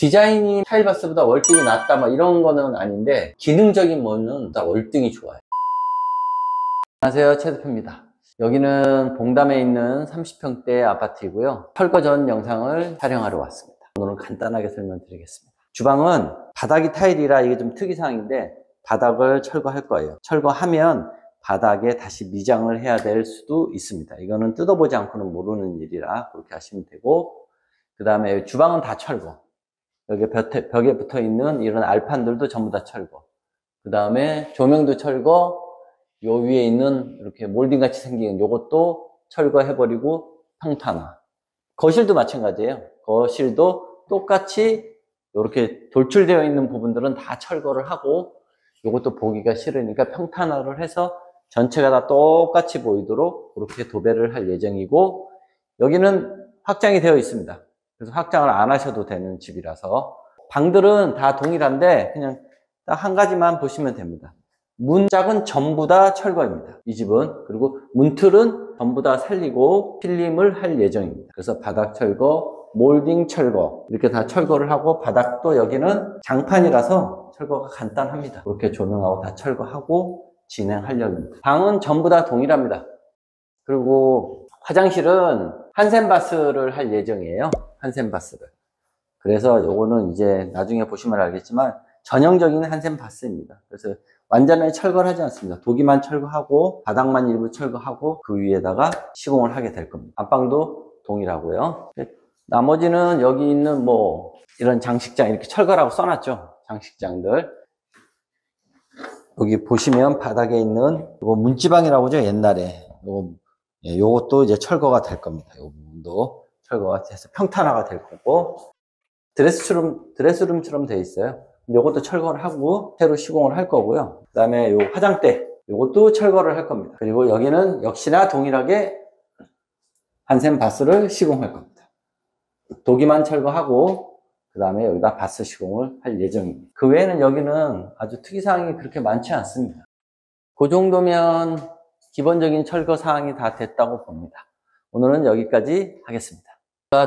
디자인이 타일바스보다 월등히 낫다 막 이런 거는 아닌데 기능적인 면은 다 월등히 좋아요. 안녕하세요, 최 대표입니다. 여기는 봉담에 있는 30평대 아파트이고요. 철거 전 영상을 촬영하러 왔습니다. 오늘은 간단하게 설명드리겠습니다. 주방은 바닥이 타일이라 이게 좀 특이사항인데 바닥을 철거할 거예요. 철거하면 바닥에 다시 미장을 해야 될 수도 있습니다. 이거는 뜯어보지 않고는 모르는 일이라 그렇게 하시면 되고, 그 다음에 주방은 다 철거. 여기 벽에 붙어 있는 이런 알판들도 전부 다 철거. 그 다음에 조명도 철거. 요 위에 있는 이렇게 몰딩 같이 생긴 요것도 철거해버리고 평탄화. 거실도 마찬가지예요. 거실도 똑같이 이렇게 돌출되어 있는 부분들은 다 철거를 하고, 요것도 보기가 싫으니까 평탄화를 해서 전체가 다 똑같이 보이도록 그렇게 도배를 할 예정이고, 여기는 확장이 되어 있습니다. 그래서 확장을 안 하셔도 되는 집이라서. 방들은 다 동일한데 그냥 딱 한 가지만 보시면 됩니다. 문짝은 전부 다 철거입니다. 이 집은. 그리고 문틀은 전부 다 살리고 필름을 할 예정입니다. 그래서 바닥 철거, 몰딩 철거 이렇게 다 철거를 하고, 바닥도 여기는 장판이라서 철거가 간단합니다. 그렇게 조명하고 다 철거하고 진행하려고. 방은 전부 다 동일합니다. 그리고 화장실은 한센바스를 할 예정이에요. 한센바스를. 그래서 요거는 이제 나중에 보시면 알겠지만 전형적인 한센바스입니다. 그래서 완전히 철거를 하지 않습니다. 도기만 철거하고 바닥만 일부 철거하고 그 위에다가 시공을 하게 될 겁니다. 안방도 동일하고요. 나머지는 여기 있는 뭐 이런 장식장 이렇게 철거라고 써놨죠. 장식장들. 여기 보시면 바닥에 있는 요거 문지방이라고 하죠. 옛날에 요것도 이제 철거가 될 겁니다. 요 부분도 철거가 돼서 평탄화가 될 거고, 드레스룸처럼 돼 있어요. 요것도 철거를 하고 새로 시공을 할 거고요. 그 다음에 요 화장대 요것도 철거를 할 겁니다. 그리고 여기는 역시나 동일하게 한센바스를 시공할 겁니다. 도기만 철거하고 그 다음에 여기다 바스 시공을 할 예정입니다. 그 외에는 여기는 아주 특이사항이 그렇게 많지 않습니다. 그 정도면 기본적인 철거 사항이 다 됐다고 봅니다. 오늘은 여기까지 하겠습니다.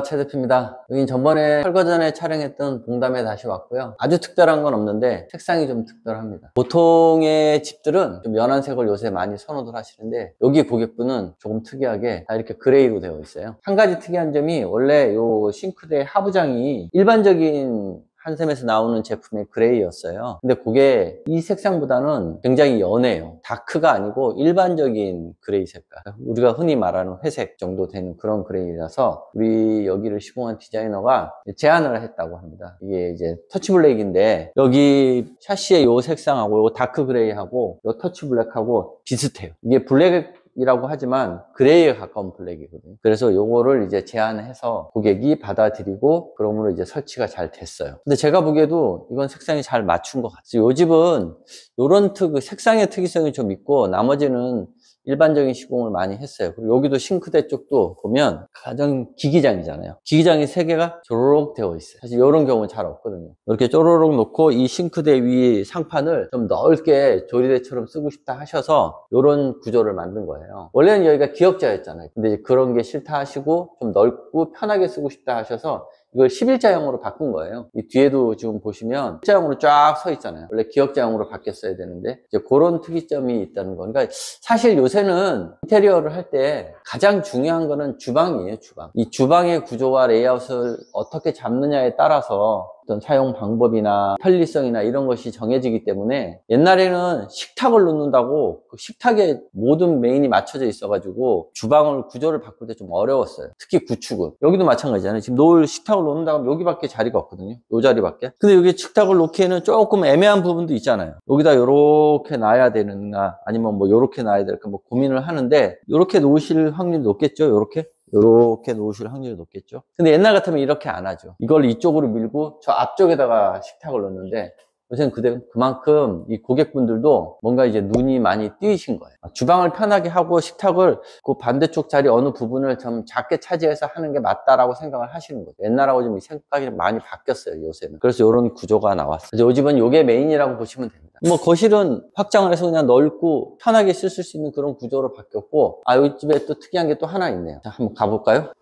최 대표입니다. 여긴 전번에 철거 전에 촬영했던 봉담에 다시 왔고요. 아주 특별한 건 없는데 색상이 좀 특별합니다. 보통의 집들은 좀 연한 색을 요새 많이 선호들 하시는데, 여기 고객분은 조금 특이하게 다 이렇게 그레이로 되어 있어요. 한 가지 특이한 점이, 원래 요 싱크대 하부장이 일반적인 한샘에서 나오는 제품의 그레이였어요. 근데 그게 이 색상보다는 굉장히 연해요. 다크가 아니고 일반적인 그레이 색깔, 우리가 흔히 말하는 회색 정도 되는 그런 그레이라서 우리 여기를 시공한 디자이너가 제안을 했다고 합니다. 이게 이제 터치블랙인데 여기 샤시의 요 색상하고 요 다크 그레이하고 요 터치블랙하고 비슷해요. 이게 블랙이라고 하지만 그레이에 가까운 블랙이거든요. 그래서 요거를 이제 제안해서 고객이 받아들이고, 그러므로 이제 설치가 잘 됐어요. 근데 제가 보기에도 이건 색상이 잘 맞춘 것 같아요. 요 집은 요런 색상의 특이성이 좀 있고, 나머지는 일반적인 시공을 많이 했어요. 그리고 여기도 싱크대 쪽도 보면 가장 기기장이잖아요. 기기장이 3개가 쪼로록 되어 있어요. 사실 이런 경우는 잘 없거든요. 이렇게 쪼로록 놓고 이 싱크대 위 상판을 좀 넓게 조리대처럼 쓰고 싶다 하셔서 이런 구조를 만든 거예요. 원래는 여기가 기역자였잖아요. 근데 이제 그런 게 싫다 하시고 좀 넓고 편하게 쓰고 싶다 하셔서 이걸 11자형으로 바꾼 거예요. 이 뒤에도 지금 보시면 11자형으로 쫙 서 있잖아요. 원래 기역자형으로 바뀌었어야 되는데 이제 그런 특이점이 있다는 거. 그러니까 사실 요새는 인테리어를 할 때 가장 중요한 거는 주방이에요. 주방. 이 주방의 구조와 레이아웃을 어떻게 잡느냐에 따라서 어떤 사용 방법이나 편리성이나 이런 것이 정해지기 때문에, 옛날에는 식탁을 놓는다고 그 식탁에 모든 메인이 맞춰져 있어가지고 주방을 구조를 바꿀 때 좀 어려웠어요. 특히 구축은. 여기도 마찬가지잖아요. 지금 식탁을 놓는다고 하면 여기밖에 자리가 없거든요. 요 자리밖에. 근데 여기 식탁을 놓기에는 조금 애매한 부분도 있잖아요. 여기다 요렇게 놔야 되는가 아니면 뭐 요렇게 놔야 될까 뭐 고민을 하는데, 요렇게 놓으실 확률이 높겠죠. 요렇게 놓으실 확률이 높겠죠. 근데 옛날 같으면 이렇게 안 하죠. 이걸 이쪽으로 밀고 저 앞쪽에다가 식탁을 넣는데, 요새는 그만큼 이 고객분들도 뭔가 이제 눈이 많이 띄신 거예요. 주방을 편하게 하고 식탁을 그 반대쪽 자리 어느 부분을 좀 작게 차지해서 하는 게 맞다라고 생각을 하시는 거죠. 옛날하고 좀 이 생각이 많이 바뀌었어요, 요새는. 그래서 이런 구조가 나왔어요. 이 집은 이게 메인이라고 보시면 됩니다. 뭐 거실은 확장을 해서 그냥 넓고 편하게 쓰실 수 있는 그런 구조로 바뀌었고, 이 집에 또 특이한 게 또 하나 있네요. 자, 한번 가볼까요?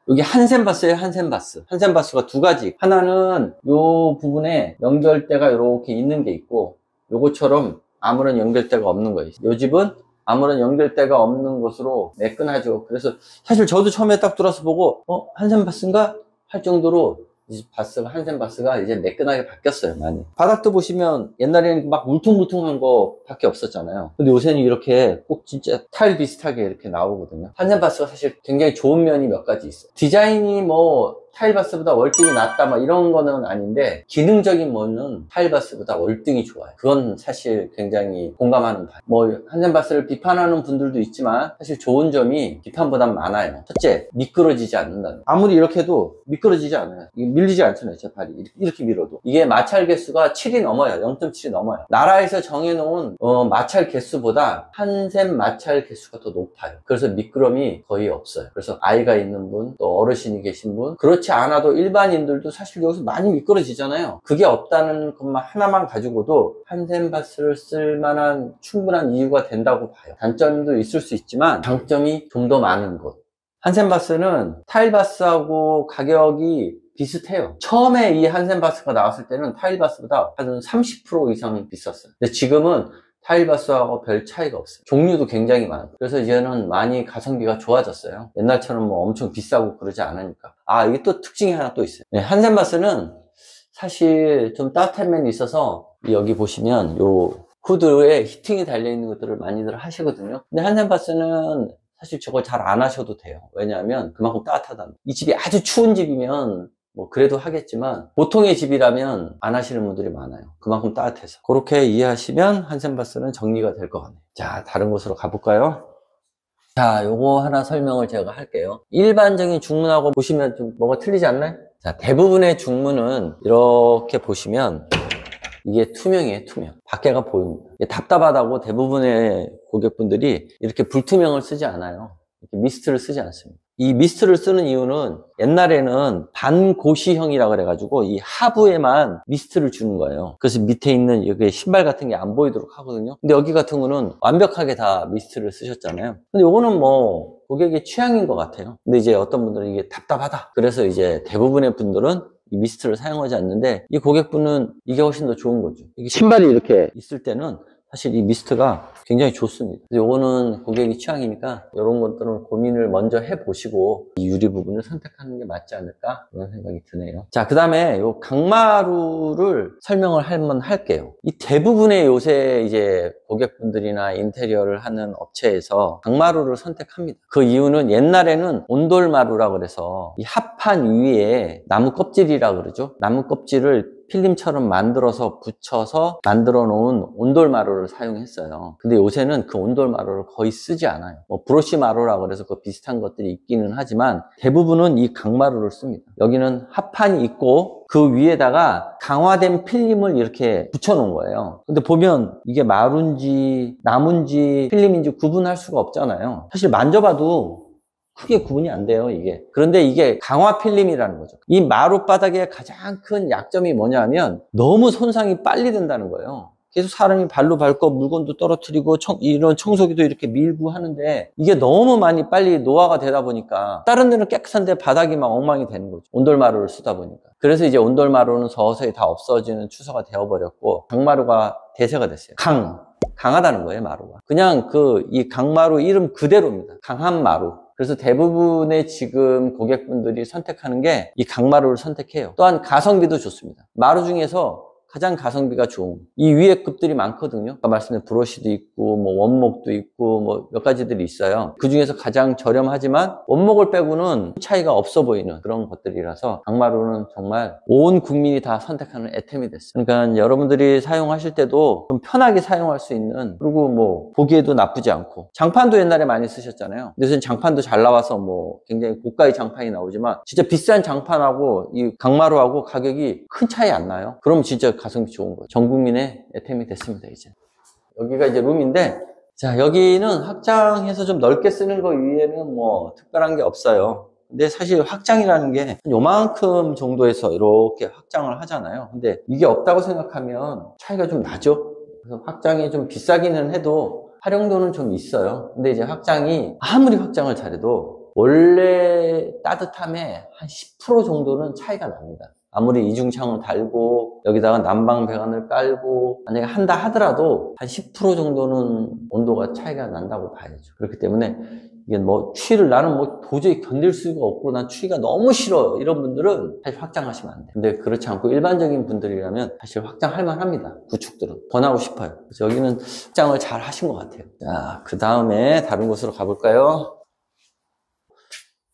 여기 한센바스예요, 한센바스. 한센바스가 두 가지. 하나는 요 부분에 연결대가 이렇게 있는 게 있고, 요거처럼 아무런 연결대가 없는 거예요. 요 집은 아무런 연결대가 없는 곳으로 매끈하죠. 그래서 사실 저도 처음에 딱 들어서 보고, 한센바스인가? 할 정도로 이 바스가, 한센바스가 이제 매끈하게 바뀌었어요, 많이. 바닥도 보시면 옛날에는 막 울퉁불퉁한 거 밖에 없었잖아요. 근데 요새는 이렇게 꼭 진짜 타일 비슷하게 이렇게 나오거든요. 한센바스가 사실 굉장히 좋은 면이 몇 가지 있어요. 디자인이 뭐 타일바스보다 월등히 낫다 막 이런 거는 아닌데, 기능적인 면은 타일바스보다 월등히 좋아요. 그건 사실 굉장히 공감하는 바예요. 뭐 한센바스를 비판하는 분들도 있지만 사실 좋은 점이 비판보단 많아요. 첫째, 미끄러지지 않는다는 거. 아무리 이렇게 해도 미끄러지지 않아요. 밀리지 않잖아요, 제 발이. 이렇게 밀어도. 이게 마찰 개수가 7이 넘어요. 0.7이 넘어요. 나라에서 정해놓은 마찰 개수보다 한센 마찰 개수가 더 높아요. 그래서 미끄럼이 거의 없어요. 그래서 아이가 있는 분, 또 어르신이 계신 분, 그렇지 않아도 일반인들도 사실 여기서 많이 미끄러지잖아요. 그게 없다는 것만 하나만 가지고도 한센바스를 쓸만한 충분한 이유가 된다고 봐요. 단점도 있을 수 있지만 장점이 좀 더 많은 것. 한센바스는 타일바스하고 가격이 비슷해요. 처음에 이 한센바스가 나왔을 때는 타일바스보다 한 30% 이상 비쌌어요. 근데 지금은 타일바스하고 별 차이가 없어요. 종류도 굉장히 많아요. 그래서 이제는 많이 가성비가 좋아졌어요. 옛날처럼 뭐 엄청 비싸고 그러지 않으니까. 이게 또 특징이 하나 또 있어요. 네, 한센바스는 사실 좀 따뜻한 면이 있어서 여기 보시면 요 후드에 히팅이 달려있는 것들을 많이들 하시거든요. 근데 한센바스는 사실 저걸 잘 안 하셔도 돼요. 왜냐하면 그만큼 따뜻하다. 이 집이 아주 추운 집이면 뭐 그래도 하겠지만 보통의 집이라면 안 하시는 분들이 많아요. 그만큼 따뜻해서. 그렇게 이해하시면 한센바스는 정리가 될 것 같네요. 자, 다른 곳으로 가볼까요? 자, 요거 하나 설명을 제가 할게요. 일반적인 중문하고 보시면 좀 뭐가 틀리지 않나요? 자, 대부분의 중문은 이렇게 보시면 이게 투명이에요, 투명. 밖에가 보입니다. 답답하다고 대부분의 고객분들이 이렇게 불투명을 쓰지 않아요. 이렇게 미스트를 쓰지 않습니다. 이 미스트를 쓰는 이유는 옛날에는 반고시형이라 그래가지고 이 하부에만 미스트를 주는 거예요. 그래서 밑에 있는 여기 신발 같은 게 안 보이도록 하거든요. 근데 여기 같은 거는 완벽하게 다 미스트를 쓰셨잖아요. 근데 요거는 뭐 고객의 취향인 것 같아요. 근데 이제 어떤 분들은 이게 답답하다. 그래서 이제 대부분의 분들은 이 미스트를 사용하지 않는데, 이 고객분은 이게 훨씬 더 좋은 거죠. 이게 신발이 이렇게 있을 때는 사실 이 미스트가 굉장히 좋습니다. 요거는 고객의 취향이니까 이런 것들은 고민을 먼저 해보시고 이 유리 부분을 선택하는 게 맞지 않을까 그런 생각이 드네요. 자, 그 다음에 요 강마루를 설명을 한번 할게요. 이 대부분의 요새 이제 고객분들이나 인테리어를 하는 업체에서 강마루를 선택합니다. 그 이유는 옛날에는 온돌마루라 그래서 이 합판 위에 나무 껍질이라 그러죠. 나무 껍질을 필름처럼 만들어서 붙여서 만들어 놓은 온돌마루를 사용했어요. 근데 요새는 그 온돌마루를 거의 쓰지 않아요. 뭐 브러쉬 마루라고 그래서 그 비슷한 것들이 있기는 하지만 대부분은 이 강마루를 씁니다. 여기는 합판이 있고 그 위에다가 강화된 필름을 이렇게 붙여 놓은 거예요. 근데 보면 이게 마루인지 나무인지 필름인지 구분할 수가 없잖아요. 사실 만져봐도 크게 구분이 안 돼요, 이게. 그런데 이게 강화 필름이라는 거죠. 이 마루 바닥의 가장 큰 약점이 뭐냐면 너무 손상이 빨리 된다는 거예요. 계속 사람이 발로 밟고 물건도 떨어뜨리고 이런 청소기도 이렇게 밀고 하는데 이게 너무 많이 빨리 노화가 되다 보니까 다른 데는 깨끗한데 바닥이 막 엉망이 되는 거죠. 온돌마루를 쓰다 보니까. 그래서 이제 온돌마루는 서서히 다 없어지는 추세가 되어버렸고 강마루가 대세가 됐어요. 강하다는 거예요, 마루가. 그냥 이 강마루 이름 그대로입니다. 강한 마루. 그래서 대부분의 지금 고객분들이 선택하는 게 이 강마루를 선택해요. 또한 가성비도 좋습니다. 마루 중에서 가장 가성비가 좋은 이 위에 급들이 많거든요. 아까 말씀드린 브러쉬도 있고 뭐 원목도 있고 뭐 몇 가지들이 있어요. 그 중에서 가장 저렴하지만 원목을 빼고는 차이가 없어 보이는 그런 것들이라서 강마루는 정말 온 국민이 다 선택하는 애템이 됐어요. 그러니까 여러분들이 사용하실 때도 좀 편하게 사용할 수 있는, 그리고 뭐 보기에도 나쁘지 않고. 장판도 옛날에 많이 쓰셨잖아요. 요새는 장판도 잘 나와서 뭐 굉장히 고가의 장판이 나오지만 진짜 비싼 장판하고 이 강마루하고 가격이 큰 차이 안 나요. 그럼 진짜 가성비 좋은 거죠. 전 국민의 애템이 됐습니다, 이제. 여기가 이제 룸인데, 자, 여기는 확장해서 좀 넓게 쓰는 거 위에는 뭐 특별한 게 없어요. 근데 사실 확장이라는 게 요만큼 정도에서 이렇게 확장을 하잖아요. 근데 이게 없다고 생각하면 차이가 좀 나죠. 그래서 확장이 좀 비싸기는 해도 활용도는 좀 있어요. 근데 이제 확장이 아무리 확장을 잘해도 원래 따뜻함에 한 10% 정도는 차이가 납니다. 아무리 이중창을 달고 여기다가 난방 배관을 깔고 만약에 한다 하더라도 한 10% 정도는 온도가 차이가 난다고 봐야죠. 그렇기 때문에 이게 뭐 추위를 나는 뭐 도저히 견딜 수가 없고 난 추위가 너무 싫어 이런 분들은 사실 확장하시면 안 돼요. 근데 그렇지 않고 일반적인 분들이라면 사실 확장할 만합니다. 구축들은 권하고 싶어요. 그래서 여기는 확장을 잘 하신 것 같아요. 자, 그 다음에 다른 곳으로 가볼까요?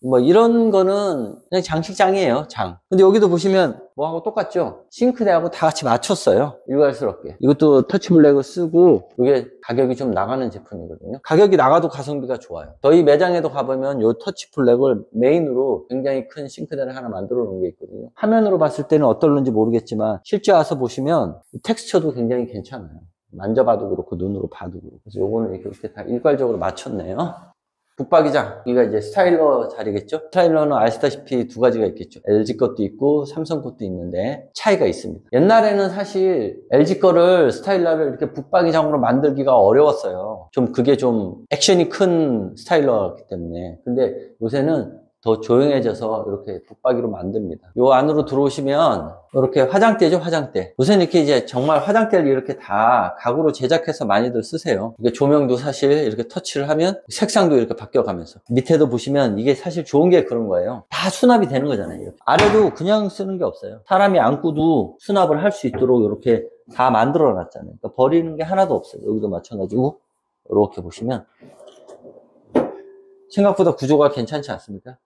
뭐 이런 거는 그냥 장식장이에요. 장. 근데 여기도 보시면 뭐하고 똑같죠? 싱크대하고 다 같이 맞췄어요. 일괄스럽게. 이것도 터치블랙을 쓰고 이게 가격이 좀 나가는 제품이거든요. 가격이 나가도 가성비가 좋아요. 저희 매장에도 가보면 이 터치블랙을 메인으로 굉장히 큰 싱크대를 하나 만들어 놓은 게 있거든요. 화면으로 봤을 때는 어떨는지 모르겠지만 실제 와서 보시면 텍스처도 굉장히 괜찮아요. 만져봐도 그렇고 눈으로 봐도 그렇고. 그래서 요거는 이렇게 다 일괄적으로 맞췄네요. 붙박이장, 여기가 이제 스타일러 자리겠죠? 스타일러는 아시다시피 두 가지가 있겠죠. LG 것도 있고 삼성 것도 있는데 차이가 있습니다. 옛날에는 사실 LG 거를 스타일러를 이렇게 붙박이장으로 만들기가 어려웠어요. 그게 좀 액션이 큰 스타일러였기 때문에. 근데 요새는 더 조용해져서 이렇게 붙박이로 만듭니다. 요 안으로 들어오시면 이렇게 화장대죠, 화장대. 요새는 이렇게 이제 정말 화장대를 이렇게 다 가구로 제작해서 많이들 쓰세요. 이게 조명도 사실 이렇게 터치를 하면 색상도 이렇게 바뀌어가면서 밑에도 보시면 이게 사실 좋은 게 그런 거예요. 다 수납이 되는 거잖아요. 이렇게. 아래도 그냥 쓰는 게 없어요. 사람이 안고도 수납을 할 수 있도록 이렇게 다 만들어 놨잖아요. 그러니까 버리는 게 하나도 없어요. 여기도 마찬가지고 이렇게 보시면 생각보다 구조가 괜찮지 않습니까?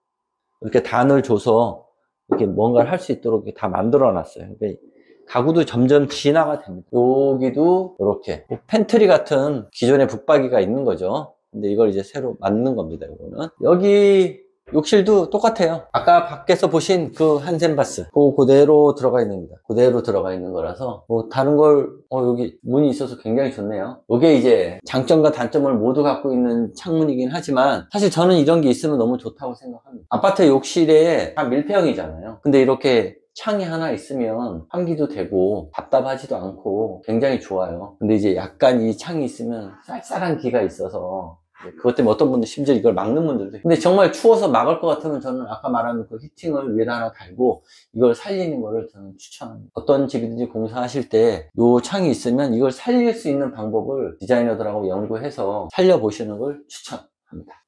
이렇게 단을 줘서 이렇게 뭔가를 할 수 있도록 다 만들어 놨어요. 그러니까 가구도 점점 진화가 됩니다. 여기도 이렇게 팬트리 같은 기존의 붙박이가 있는 거죠. 근데 이걸 이제 새로 만든 겁니다. 이거는 여기 욕실도 똑같아요. 아까 밖에서 보신 그 한센바스 그대로 들어가 있는 겁니다. 그대로 들어가 있는 거라서 뭐 다른 걸 여기 문이 있어서 굉장히 좋네요. 이게 이제 장점과 단점을 모두 갖고 있는 창문이긴 하지만 사실 저는 이런 게 있으면 너무 좋다고 생각합니다. 아파트 욕실에 다 밀폐형이잖아요. 근데 이렇게 창이 하나 있으면 환기도 되고 답답하지도 않고 굉장히 좋아요. 근데 이제 약간 이 창이 있으면 쌀쌀한 기가 있어서 그것 때문에 어떤 분들 심지어 이걸 막는 분들도. 근데 정말 추워서 막을 것 같으면 저는 아까 말한 그 히팅을 위에다 하나 달고 이걸 살리는 거를 저는 추천합니다. 어떤 집이든지 공사하실 때 이 창이 있으면 이걸 살릴 수 있는 방법을 디자이너들하고 연구해서 살려보시는 걸 추천합니다.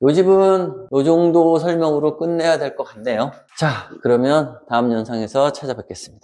이 집은 이 정도 설명으로 끝내야 될 것 같네요. 자, 그러면 다음 영상에서 찾아뵙겠습니다.